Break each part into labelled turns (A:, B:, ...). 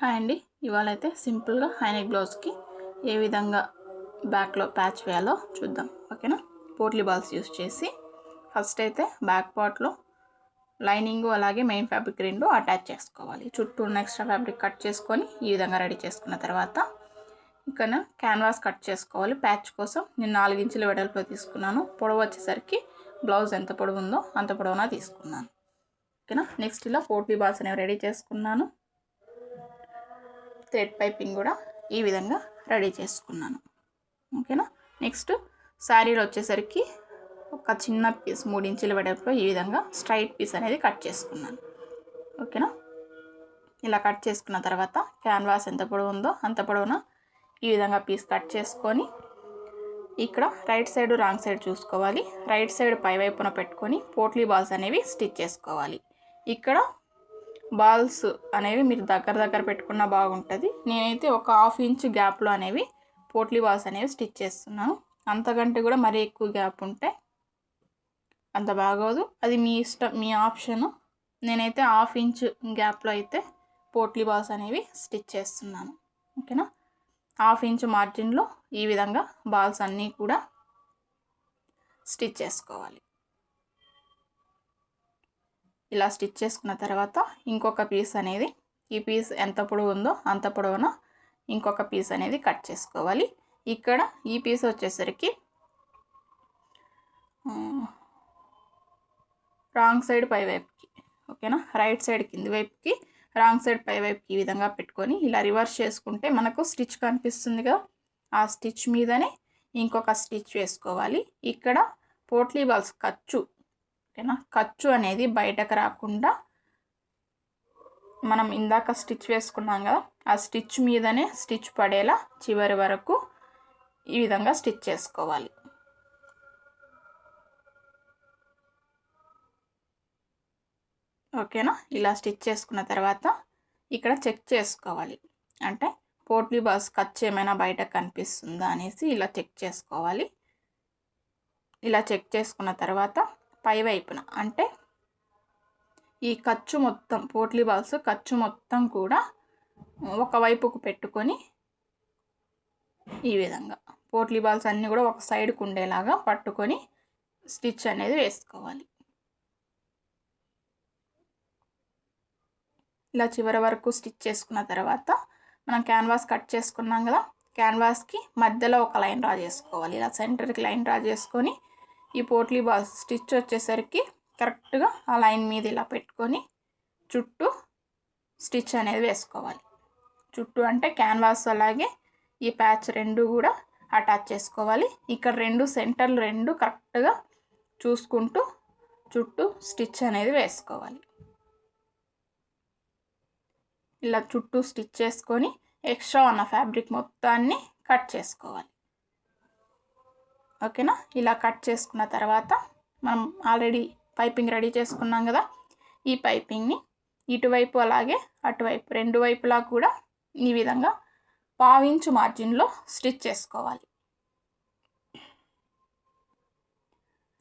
A: Hi అండి. ఇవాళ అయితే సింపుల్గా హైనెక్ బ్లౌజ్కి ఏ విధంగా బ్యాక్లో ప్యాచ్ వేయాలో చూద్దాం. ఓకేనా. పోట్లీ బాల్స్ యూస్ చేసి ఫస్ట్ అయితే బ్యాక్ పార్ట్లో లైనింగ్ అలాగే మెయిన్ ఫ్యాబ్రిక్ రెండు అటాచ్ చేసుకోవాలి. చుట్టూ ఉన్న ఎక్స్ట్రా ఫ్యాబ్రిక్ కట్ చేసుకొని ఈ విధంగా రెడీ చేసుకున్న తర్వాత ఇక్కడ క్యాన్వాస్ కట్ చేసుకోవాలి. ప్యాచ్ కోసం నేను 4 ఇంచుల వెడల్పులో తీసుకున్నాను. పొడవు వచ్చేసరికి బ్లౌజ్ ఎంత పొడవు ఉందో అంత పొడవునా తీసుకున్నాను. ఓకేనా. నెక్స్ట్ ఇలా పోట్లీ బాల్స్ అనేవి రెడీ చేసుకున్నాను. థ్రెడ్ పైపింగ్ కూడా ఈ విధంగా రెడీ చేసుకున్నాను. ఓకేనా. నెక్స్ట్ శారీలో వచ్చేసరికి ఒక చిన్న పీస్ 3 ఇంచుల వెడల్పులో ఈ విధంగా స్ట్రైట్ పీస్ అనేది కట్ చేసుకున్నాను. ఓకేనా. ఇలా కట్ చేసుకున్న తర్వాత క్యాన్వాస్ ఎంత పొడవు ఉందో అంత పొడవున ఈ విధంగా పీస్ కట్ చేసుకొని ఇక్కడ రైట్ సైడ్ రాంగ్ సైడ్ చూసుకోవాలి. రైట్ సైడ్ పై వైపున పెట్టుకొని పోట్లీ బాల్స్ అనేవి స్టిచ్ చేసుకోవాలి. ఇక్కడ బాల్స్ అనేవి మీరు దగ్గర పెట్టుకున్నా బాగుంటుంది. నేనైతే ఒక 1/2 ఇంచ్ గ్యాప్లో అనేవి పోట్లీ బాల్స్ అనేవి స్టిచ్ చేస్తున్నాను. అంతకంటే కూడా మరీ ఎక్కువ గ్యాప్ ఉంటే అంత బాగోదు. అది మీ ఇష్టం, మీ ఆప్షను. నేనైతే 1/2 ఇంచ్ గ్యాప్లో అయితే పోట్లీ బాల్స్ అనేవి స్టిచ్ చేస్తున్నాను. ఓకేనా. 1/2 ఇంచ్ మార్జిన్లో ఈ విధంగా బాల్స్ అన్నీ కూడా స్టిచ్ చేసుకోవాలి. ఇలా స్టిచ్ చేసుకున్న తర్వాత ఇంకొక పీస్ అనేది, ఈ పీస్ ఎంత పొడవు ఉందో అంత పొడవున ఇంకొక పీస్ అనేది కట్ చేసుకోవాలి. ఇక్కడ ఈ పీస్ వచ్చేసరికి రాంగ్ సైడ్ పై వైపుకి, ఓకేనా, రైట్ సైడ్ కింది వైపుకి, రాంగ్ సైడ్ పై వైపుకి ఈ విధంగా పెట్టుకొని ఇలా రివర్స్ చేసుకుంటే మనకు స్టిచ్ కనిపిస్తుంది కదా. ఆ స్టిచ్ మీదనే ఇంకొక స్టిచ్ వేసుకోవాలి. ఇక్కడ పోట్లీ బాల్స్ ఖర్చు, ఓకేనా, ఖర్చు అనేది బయటకు రాకుండా మనం ఇందాక స్టిచ్ వేసుకున్నాం కదా, ఆ స్టిచ్ మీదనే స్టిచ్ పడేలా చివరి వరకు ఈ విధంగా స్టిచ్ చేసుకోవాలి. ఓకేనా. ఇలా స్టిచ్ చేసుకున్న తర్వాత ఇక్కడ చెక్ చేసుకోవాలి. అంటే పోట్లీ బాల్స్ ఖర్చు ఏమైనా బయటకు కనిపిస్తుందా అనేసి ఇలా చెక్ చేసుకోవాలి. ఇలా చెక్ చేసుకున్న తర్వాత పై వైపున, అంటే ఈ ఖర్చు మొత్తం, పోట్లీ బాల్స్ ఖర్చు మొత్తం కూడా ఒకవైపుకు పెట్టుకొని ఈ విధంగా పోట్లీ బాల్స్ అన్నీ కూడా ఒక సైడ్కు ఉండేలాగా పట్టుకొని స్టిచ్ అనేది వేసుకోవాలి. ఇలా చివరి వరకు స్టిచ్ చేసుకున్న తర్వాత మనం క్యాన్వాస్ కట్ చేసుకున్నాం కదా, క్యాన్వాస్కి మధ్యలో ఒక లైన్ డ్రా చేసుకోవాలి. ఇలా సెంటర్కి లైన్ డ్రా చేసుకొని ఈ పోట్లీ బాల్స్ స్టిచ్ వచ్చేసరికి కరెక్ట్గా ఆ లైన్ మీద ఇలా పెట్టుకొని చుట్టూ స్టిచ్ అనేది వేసుకోవాలి. చుట్టూ అంటే క్యాన్వాస్ అలాగే ఈ ప్యాచ్ రెండు కూడా అటాచ్ చేసుకోవాలి. ఇక్కడ రెండు సెంటర్లు రెండు కరెక్ట్గా చూసుకుంటూ చుట్టూ స్టిచ్ అనేది వేసుకోవాలి. ఇలా చుట్టూ స్టిచ్ చేసుకొని ఎక్స్ట్రా ఉన్న ఫ్యాబ్రిక్ మొత్తాన్ని కట్ చేసుకోవాలి. ఓకేనా. ఇలా కట్ చేసుకున్న తర్వాత మనం ఆల్రెడీ పైపింగ్ రెడీ చేసుకున్నాం కదా, ఈ పైపింగ్ని ఇటువైపు అలాగే అటువైపు రెండు వైపులా కూడా ఈ విధంగా 1/2 ఇంచ్ మార్జిన్లో స్టిచ్ చేసుకోవాలి.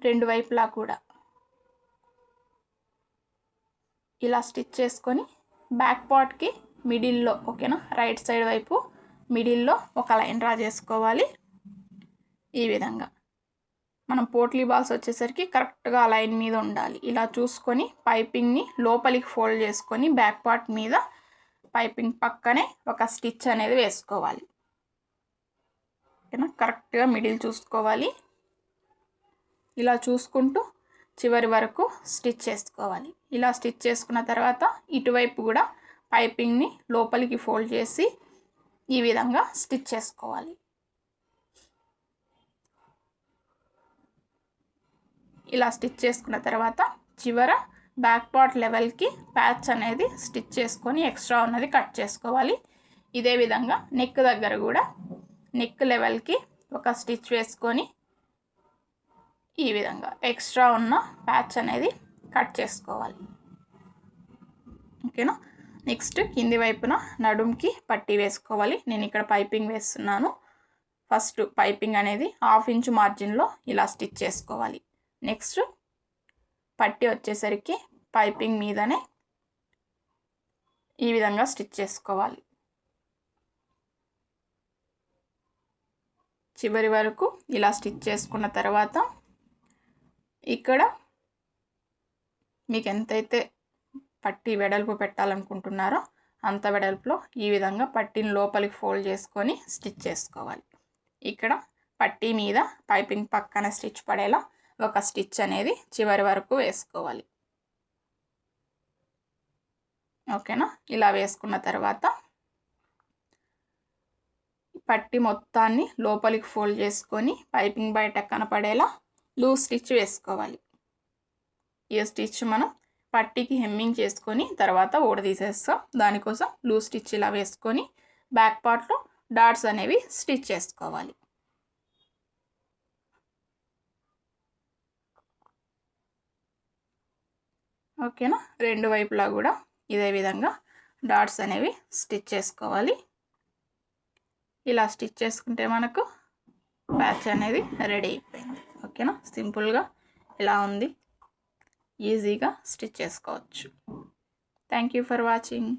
A: రెండు వైపులా కూడా ఇలా స్టిచ్ చేసుకొని బ్యాక్ పార్ట్కి మిడిల్లో, ఓకేనా, రైట్ సైడ్ వైపు మిడిల్లో ఒక లైన్ డ్రా చేసుకోవాలి. ఈ విధంగా మనం పోట్లీ బాల్స్ వచ్చేసరికి కరెక్ట్గా లైన్ మీద ఉండాలి. ఇలా చూసుకొని పైపింగ్ని లోపలికి ఫోల్డ్ చేసుకొని బ్యాక్ పార్ట్ మీద పైపింగ్ పక్కనే ఒక స్టిచ్ అనేది వేసుకోవాలి. ఓకేనా. కరెక్ట్గా మిడిల్ చూసుకోవాలి. ఇలా చూసుకుంటూ చివరి వరకు స్టిచ్ చేసుకోవాలి. ఇలా స్టిచ్ చేసుకున్న తర్వాత ఇటువైపు కూడా పైపింగ్ని లోపలికి ఫోల్డ్ చేసి ఈ విధంగా స్టిచ్ చేసుకోవాలి. ఇలా స్టిచ్ చేసుకున్న తర్వాత చివర బ్యాక్ పార్ట్ లెవెల్కి ప్యాచ్ అనేది స్టిచ్ చేసుకొని ఎక్స్ట్రా ఉన్నది కట్ చేసుకోవాలి. ఇదే విధంగా నెక్ దగ్గర కూడా నెక్ లెవెల్కి ఒక స్టిచ్ వేసుకొని ఈ విధంగా ఎక్స్ట్రా ఉన్న ప్యాచ్ అనేది కట్ చేసుకోవాలి. ఓకేనా. నెక్స్ట్ కింది వైపున నడుంకి పట్టీ వేసుకోవాలి. నేను ఇక్కడ పైపింగ్ వేస్తున్నాను. ఫస్ట్ పైపింగ్ అనేది 1/2 ఇంచ్ మార్జిన్లో ఇలా స్టిచ్ చేసుకోవాలి. నెక్స్ట్ పట్టీ వచ్చేసరికి పైపింగ్ మీదనే ఈ విధంగా స్టిచ్ చేసుకోవాలి. చివరి వరకు ఇలా స్టిచ్ చేసుకున్న తర్వాత ఇక్కడ మీకు ఎంతైతే పట్టీ వెడల్పు పెట్టాలనుకుంటున్నారో అంత వెడల్పులో ఈ విధంగా పట్టీని లోపలికి ఫోల్డ్ చేసుకొని స్టిచ్ చేసుకోవాలి. ఇక్కడ పట్టీ మీద పైపింగ్ పక్కన స్టిచ్ పడేలా ఒక స్టిచ్ అనేది చివరి వరకు వేసుకోవాలి. ఓకేనా? ఇలా వేసుకున్న తర్వాత పట్టీ మొత్తాన్ని లోపలికి ఫోల్డ్ చేసుకొని పైపింగ్ బయట కనపడేలా లూజ్ స్టిచ్ వేసుకోవాలి. ఈ స్టిచ్ మనం పట్టీకి హెమ్మింగ్ చేసుకొని తర్వాత ఊడదీసేస్తాం. దానికోసం లూజ్ స్టిచ్ ఇలా వేసుకొని బ్యాక్ పార్ట్లో డాట్స్ అనేవి స్టిచ్ చేసుకోవాలి. ఓకేనా? రెండు వైపులా కూడా ఇదే విధంగా డాట్స్ అనేవి స్టిచ్ చేసుకోవాలి. ఇలా స్టిచ్ చేసుకుంటే మనకు ప్యాచ్ అనేది రెడీ అయిపోయింది. ఓకేనా? సింపుల్గా ఇలా ఉంది, ఈజీగా స్టిచ్ చేసుకోవచ్చు. Thank you for watching.